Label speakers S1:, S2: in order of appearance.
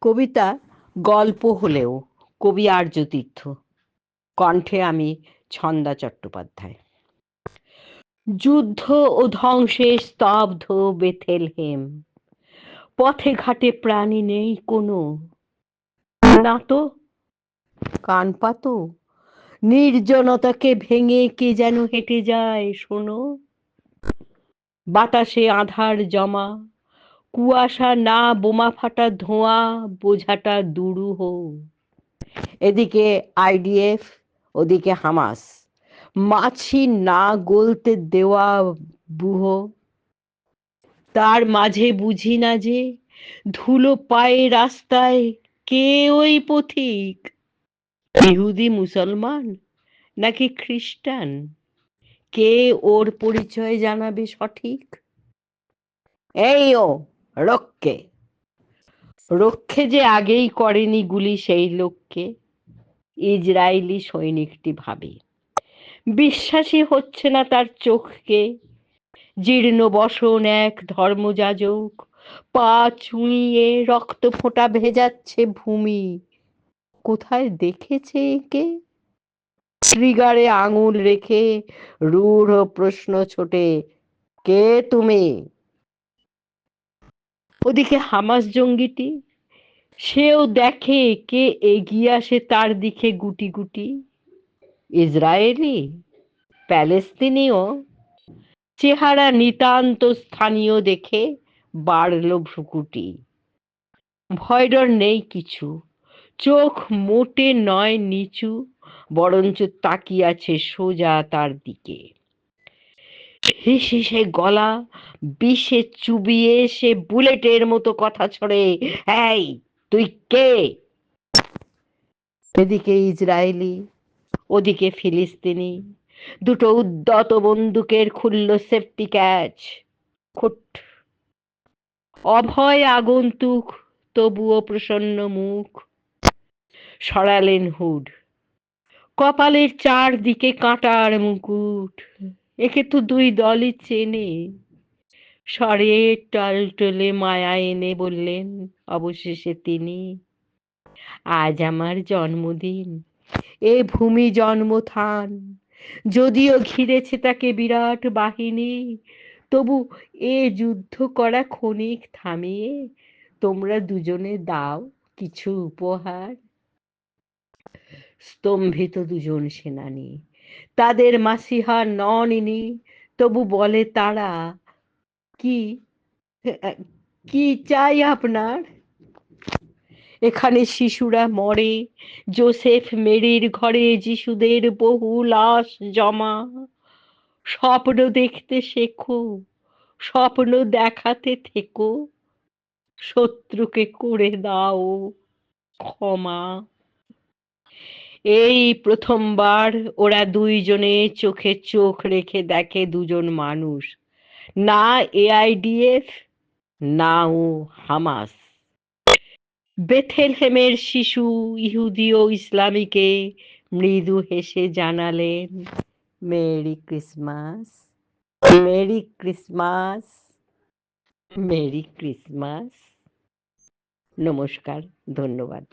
S1: কবিতা গল্প হলেও কবি আর্যতীর্থ, কণ্ঠে আমি ছন্দা চট্টোপাধ্যায়। যুদ্ধ ও ধ্বংসে স্তব্ধ বেথেলহেম, পথে ঘাটে প্রাণী নেই কোনো, না তো কান পাতো, নির্জনতাকে ভেঙে কে যেন হেঁটে যায় শোনো। বাতাসে আধার জমা, কুয়াশা না বোমা ফাটা ধোঁয়া, বোঝাটা দুরূহ। এদিকে আইডিএফ, ওদিকে হামাস, মাছি না গলতে দেওয়া বুহ। তার মাঝে বুঝি না যে ধুলো পায়ে রাস্তায় কে ওই পথিক, ইহুদি মুসলমান নাকি খ্রিস্টান, কে ওর পরিচয় জানাবে সঠিক? এই ও রক্ষে, রক্ষে যে আগেই করেনি গুলি সেই লোককে, ইজরায়েলি সৈনিকটি ভাবে। বিশ্বাসই হচ্ছে না তার চোখকে। জীর্ণ বসন এক ধর্মযাজক, পা চুঁইয়ে রক্ত ফোঁটা ভেজাচ্ছে ভূমি। কোথায় দেখেছে একে? ট্রিগারে আঙুল রেখে রূঢ় প্রশ্ন ছোটে, কে তুমি? ওদিকে হামাস জঙ্গিটি, সেও দেখে কে এগিয়ে আসে তার দিকে গুটি গুটি। ইসরায়েলি, প্যালেস্তিনীয়, চেহারা নিতান্ত স্থানীয় দেখে বাড়ল ভ্রুকুটি। ভয় ডর নেই কিছু, চোখ মোটে নয় নিচু, বরঞ্চ তাকিয়ে আছে সোজা তার দিকে। হিস হিসে গলা, বিষে চুবিয়ে সে বুলেটের মতো কথা ছড়ে, এই তুই কে? এদিকে ইজরায়েলি, ওদিকে ফিলিস্তিনি, দুটো উদ্যত বন্দুকের খুলল সেফটি ক্যাচ। খুট! অভয় আগন্তুক, তবুও প্রসন্ন মুখ। সরালেন হুড, কপালের চারদিকে কাঁটার মুকুট। একে তো দুই দলই চেনে। স্বরের টলটলে মায়া এনে বললেন অবশেষে তিনি, আজ আমার জন্মদিন, এ ভূমি জন্মথান। যদিও ঘিরেছে তাকে বিরাট বাহিনী, তবু এ যুদ্ধ করা ক্ষণিক থামিয়ে তোমরা দুজনে দাও কিছু উপহার। স্তম্ভিত দুজন সেনানী, তাদের মাসিহা নন ইনি, তবু বলে তারা, কি কি চাই আপনার? এখানে শিশুরা মরে, জোসেফ মেরির ঘরে যিশুদের বহু লাশ জমা। স্বপ্ন দেখতে শেখো, স্বপ্ন দেখাতে থেকো, শত্রুকে করে দাও ক্ষমা। এই প্রথমবার ওরা দুইজনে চোখে চোখ রেখে দেখে দুজন মানুষ, না এআইডিএফ, না ও হামাস। বেথেলহেমের শিশু ইহুদি ও ইসলামীকে মৃদু হেসে জানালেন, merry Christmas, merry Christmas, merry Christmas. নমস্কার, ধন্যবাদ।